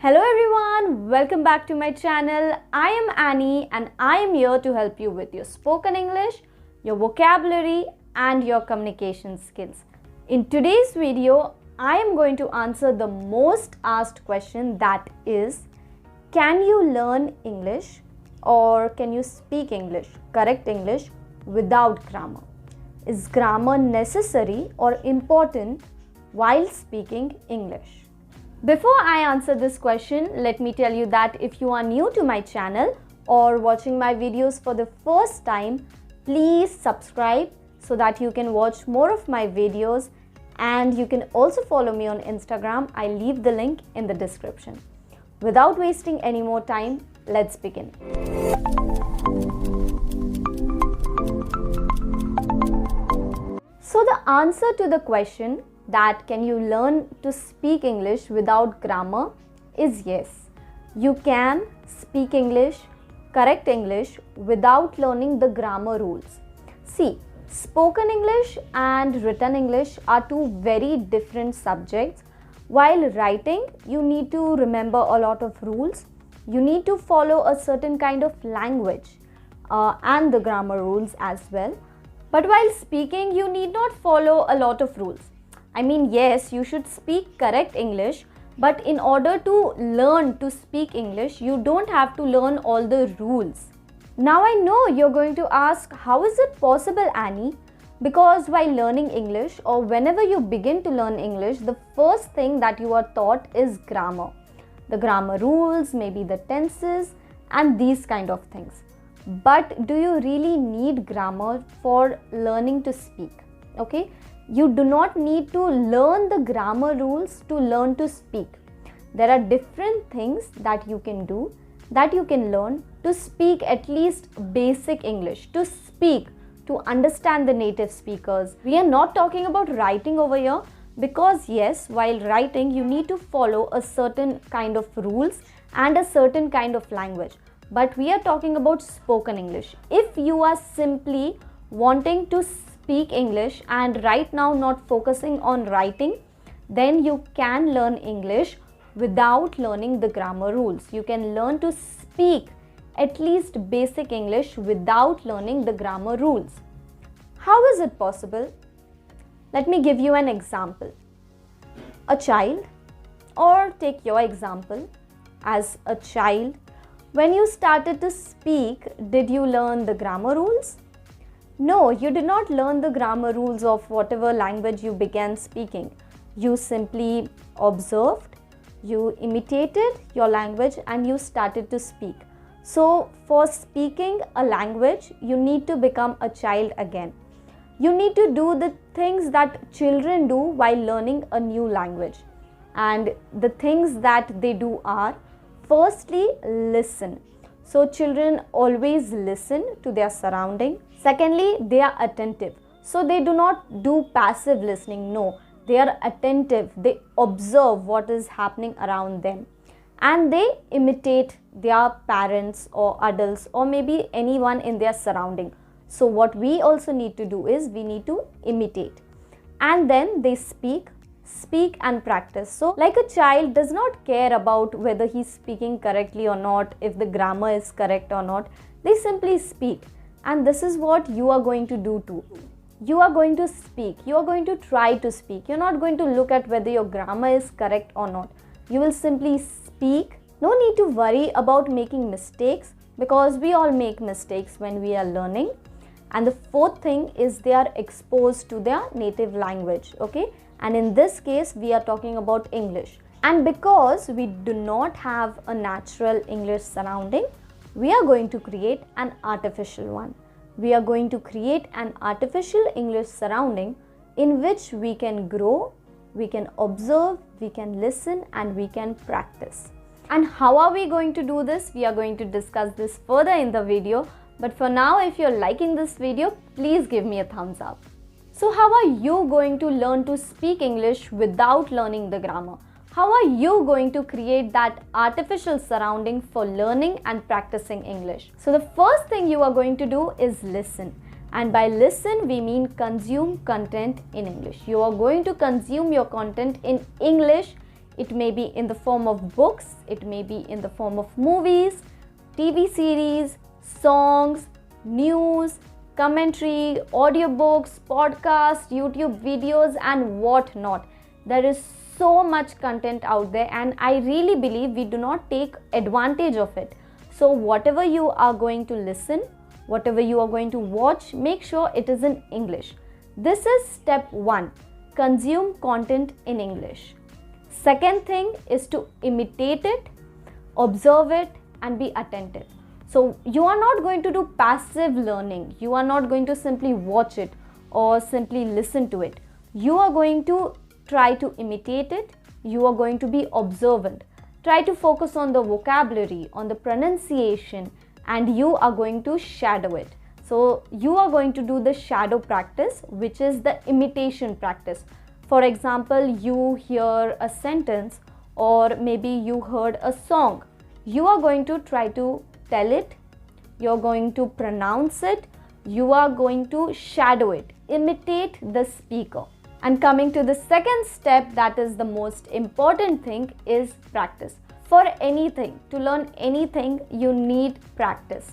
Hello everyone, welcome back to my channel. I am Annie and I am here to help you with your spoken English, your vocabulary and your communication skills. In today's video, I am going to answer the most asked question, that is, can you learn English or can you speak English, correct English, without grammar? Is grammar necessary or important while speaking English? Before I answer this question, let me tell you that if you are new to my channel or watching my videos for the first time, please subscribe so that you can watch more of my videos, and you can also follow me on Instagram. I leave the link in the description. Without wasting any more time, let's begin. So the answer to the question that can you learn to speak English without grammar is yes. You can speak English, correct English without learning the grammar rules. See, spoken English and written English are two very different subjects. While writing, you need to remember a lot of rules. You need to follow a certain kind of language and the grammar rules as well. But while speaking, you need not follow a lot of rules. I mean, yes, you should speak correct English, but in order to learn to speak English, you don't have to learn all the rules. Now I know you're going to ask, how is it possible, Annie? Because while learning English or whenever you begin to learn English, the first thing that you are taught is grammar. The grammar rules, maybe the tenses and these kind of things. But do you really need grammar for learning to speak? Okay? You do not need to learn the grammar rules to learn to speak. There are different things that you can do, that you can learn to speak at least basic English, to speak, to understand the native speakers. We are not talking about writing over here because yes, while writing you need to follow a certain kind of rules and a certain kind of language. But we are talking about spoken English. If you are simply wanting to speak English and right now not focusing on writing, then you can learn English without learning the grammar rules. You can learn to speak at least basic English without learning the grammar rules. How is it possible? Let me give you an example. A child, or take your example as a child, when you started to speak, did you learn the grammar rules? No, you did not learn the grammar rules of whatever language you began speaking. You simply observed, you imitated your language and you started to speak. So for speaking a language, you need to become a child again. You need to do the things that children do while learning a new language. And the things that they do are, firstly, listen. So children always listen to their surrounding. Secondly, they are attentive. So they do not do passive listening. No, they are attentive. They observe what is happening around them. And they imitate their parents or adults or maybe anyone in their surrounding. So what we also need to do is we need to imitate. And then they speak and practice. So like a child does not care about whether he's speaking correctly or not, if the grammar is correct or not. They simply speak. And this is what you are going to do too. You are going to speak. You are going to try to speak. You're not going to look at whether your grammar is correct or not. You will simply speak. No need to worry about making mistakes because we all make mistakes when we are learning. And the fourth thing is they are exposed to their native language. Okay? And in this case, we are talking about English. And because we do not have a natural English surrounding, we are going to create an artificial one. We are going to create an artificial English surrounding in which we can grow, we can observe, we can listen, and we can practice. And how are we going to do this? We are going to discuss this further in the video. But for now, if you're liking this video, please give me a thumbs up. So how are you going to learn to speak English without learning the grammar? How are you going to create that artificial surrounding for learning and practicing English? So the first thing you are going to do is listen. And by listen, we mean consume content in English. You are going to consume your content in English It may be in the form of books, it may be in the form of movies, TV series, songs, news, commentary, audiobooks, podcasts, YouTube videos, and whatnot. There is so much content out there, and I really believe we do not take advantage of it. So whatever you are going to listen, whatever you are going to watch, make sure it is in English. This is step 1. Consume content in English. Second thing is to imitate it, observe it, and be attentive. So you are not going to do passive learning. You are not going to simply watch it or simply listen to it. You are going to try to imitate it. You are going to be observant. Try to focus on the vocabulary, on the pronunciation, and you are going to shadow it. So you are going to do the shadow practice, which is the imitation practice. For example, you hear a sentence or maybe you heard a song. You are going to try to tell it, you're going to pronounce it, you are going to shadow it, imitate the speaker. And coming to the second step, that is the most important thing, is practice. For anything, to learn anything, you need practice.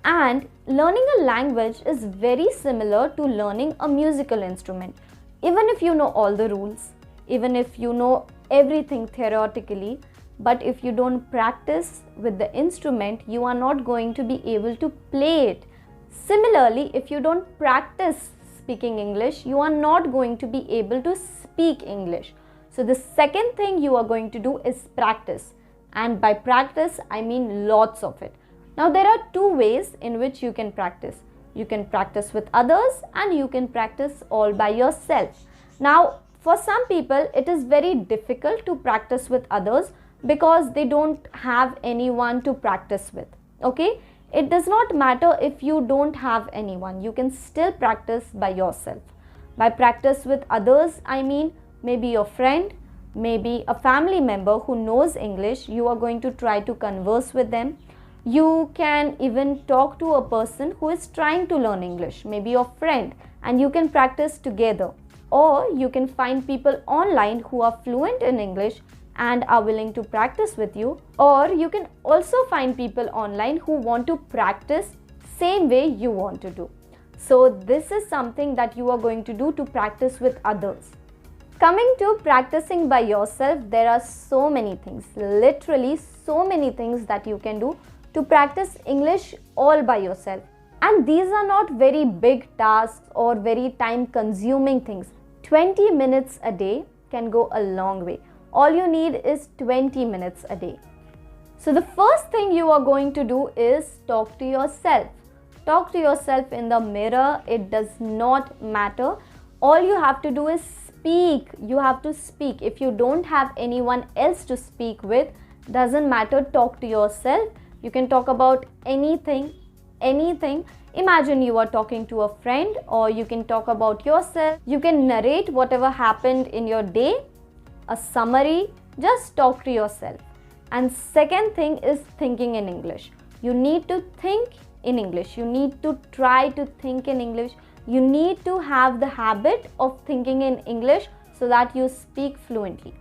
And learning a language is very similar to learning a musical instrument. Even if you know all the rules, even if you know everything theoretically, but if you don't practice with the instrument, you are not going to be able to play it. Similarly, if you don't practice speaking English, you are not going to be able to speak English. So the second thing you are going to do is practice. And by practice, I mean lots of it. Now there are two ways in which you can practice. You can practice with others and you can practice all by yourself. Now for some people, it is very difficult to practice with others because they don't have anyone to practice with. Okay? It does not matter if you don't have anyone. You can still practice by yourself. By practice with others, I mean maybe your friend, maybe a family member who knows English. You are going to try to converse with them. You can even talk to a person who is trying to learn English, maybe your friend, and you can practice together. Or you can find people online who are fluent in English and are willing to practice with you. Or you can also find people online who want to practice same way you want to do. So this is something that you are going to do to practice with others. Coming to practicing by yourself, there are so many things, literally so many things that you can do to practice English all by yourself. And these are not very big tasks or very time consuming things. 20 minutes a day can go a long way. All you need is 20 minutes a day. So the first thing you are going to do is talk to yourself. Talk to yourself in the mirror. It does not matter. All you have to do is speak. You have to speak. If you don't have anyone else to speak with, doesn't matter, talk to yourself. You can talk about anything. Imagine you are talking to a friend, or you can talk about yourself. You can narrate whatever happened in your day, a summary. Just talk to yourself. And second thing is thinking in English. You need to think in English. You need to try to think in English. You need to have the habit of thinking in English so that you speak fluently.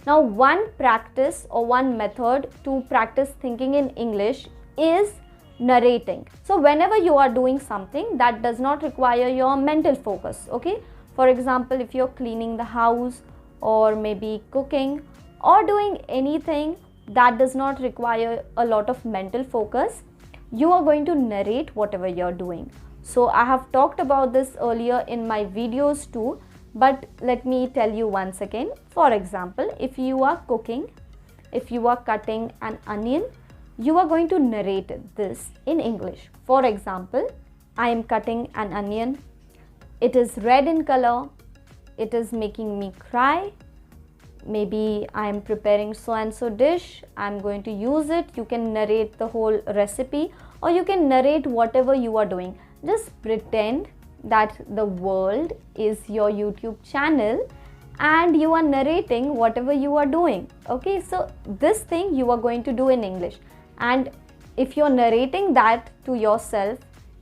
Now, one practice or one method to practice thinking in English is narrating. So whenever you are doing something that does not require your mental focus, okay? For example, if you're cleaning the house or maybe cooking or doing anything that does not require a lot of mental focus, you are going to narrate whatever you're doing. So I have talked about this earlier in my videos too, but let me tell you once again. For example, if you are cooking, if you are cutting an onion, you are going to narrate this in English. For example, I am cutting an onion. It is red in color. It is making me cry. Maybe I am preparing so and so dish. I am going to use it. You can narrate the whole recipe, or you can narrate whatever you are doing. Just pretend that the world is your YouTube channel and you are narrating whatever you are doing. Okay, so this thing you are going to do in English. And if you're narrating that to yourself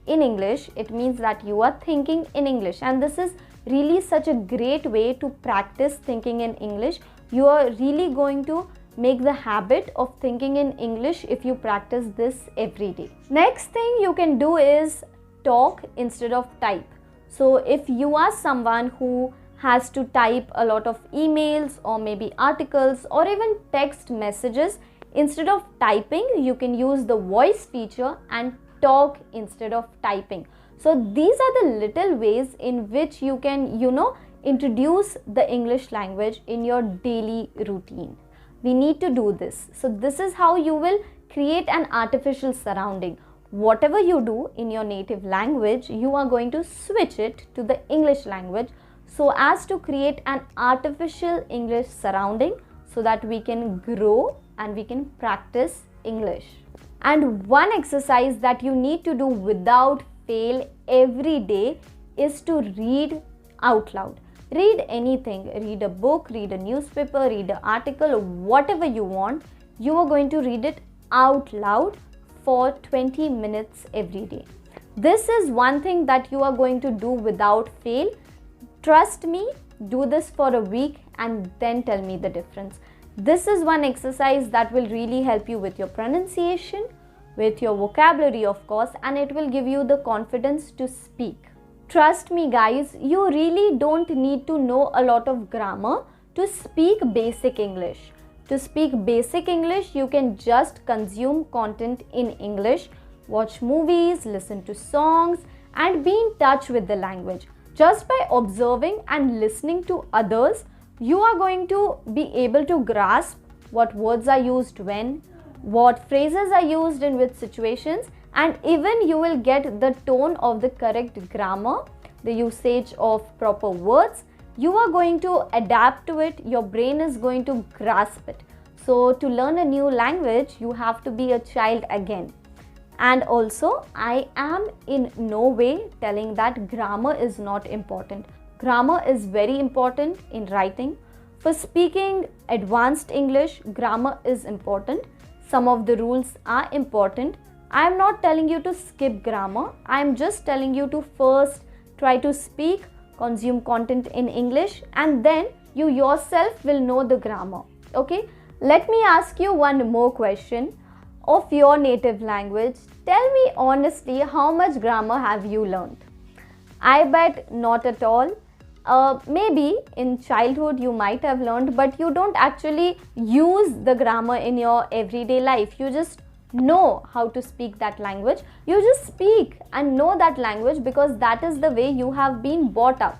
in English, it means that you are thinking in English. And this is really such a great way to practice thinking in English You are really going to make the habit of thinking in English if you practice this every day. Next thing you can do is talk instead of type. So if you are someone who has to type a lot of emails or maybe articles or even text messages, instead of typing, you can use the voice feature and talk instead of typing. So these are the little ways in which you can, introduce the English language in your daily routine. We need to do this. So this is how you will create an artificial surrounding. Whatever you do in your native language, you are going to switch it to the English language so as to create an artificial English surrounding so that we can grow and we can practice English. And one exercise that you need to do without fail every day is to read out loud. Read anything, read a book, read a newspaper, read an article, whatever you want. You are going to read it out loud for 20 minutes every day. This is one thing that you are going to do without fail. Trust me, do this for a week and then tell me the difference. This is one exercise that will really help you with your pronunciation, with your vocabulary of course, and it will give you the confidence to speak. Trust me guys, you really don't need to know a lot of grammar to speak basic English. To speak basic English, you can just consume content in English, watch movies, listen to songs, and be in touch with the language. Just by observing and listening to others, you are going to be able to grasp what words are used when, what phrases are used in which situations, and even you will get the tone of the correct grammar, the usage of proper words. You are going to adapt to it, your brain is going to grasp it. So to learn a new language, you have to be a child again. And also, I am in no way telling that grammar is not important. Grammar is very important in writing. For speaking advanced English, grammar is important. Some of the rules are important. I am not telling you to skip grammar. I am just telling you to first try to speak, consume content in English, and then you yourself will know the grammar. Okay? Let me ask you one more question. Of your native language, tell me honestly, how much grammar have you learned? I bet not at all. Maybe in childhood you might have learned, but you don't actually use the grammar in your everyday life. You just know how to speak that language. You just speak and know that language because that is the way you have been brought up.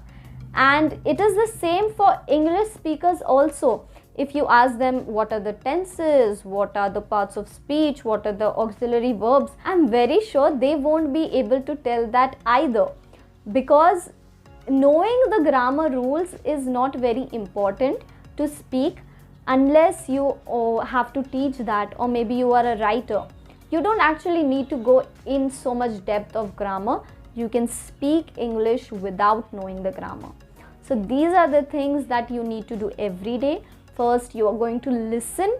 And it is the same for English speakers also. If you ask them what are the tenses, what are the parts of speech, what are the auxiliary verbs, I'm very sure they won't be able to tell that either, because knowing the grammar rules is not very important to speak unless you have to teach that, or maybe you are a writer. You don't actually need to go in so much depth of grammar. You can speak English without knowing the grammar. So these are the things that you need to do every day. First, you are going to listen,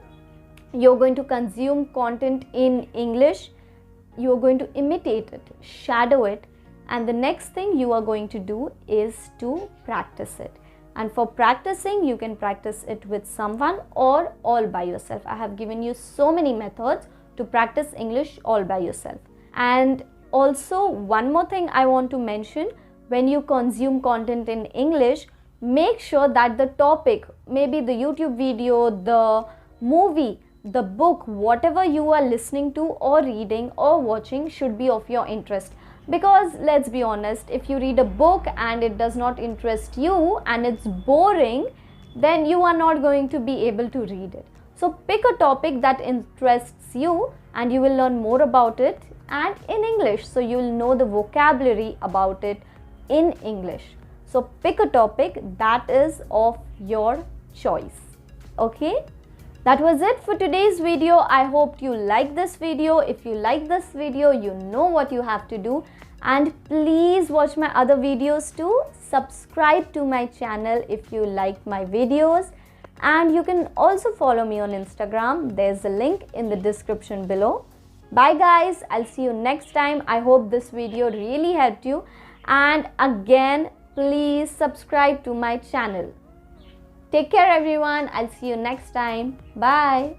you are going to consume content in English, you are going to imitate it, shadow it, and the next thing you are going to do is to practice it. And for practicing, you can practice it with someone or all by yourself. I have given you so many methods to practice English all by yourself. And also, one more thing I want to mention, when you consume content in English, make sure that the topic, maybe the YouTube video, the movie, the book, whatever you are listening to or reading or watching should be of your interest. Because let's be honest, if you read a book and it does not interest you and it's boring, then you are not going to be able to read it. So pick a topic that interests you and you will learn more about it and in English. So you will know the vocabulary about it in English. So pick a topic that is of your choice. Okay? That was it for today's video. I hope you like this video. If you like this video, you know what you have to do. And please watch my other videos too. Subscribe to my channel if you like my videos. And you can also follow me on Instagram. There's a link in the description below. Bye guys. I'll see you next time. I hope this video really helped you. And again, please subscribe to my channel. Take care everyone. I'll see you next time. Bye.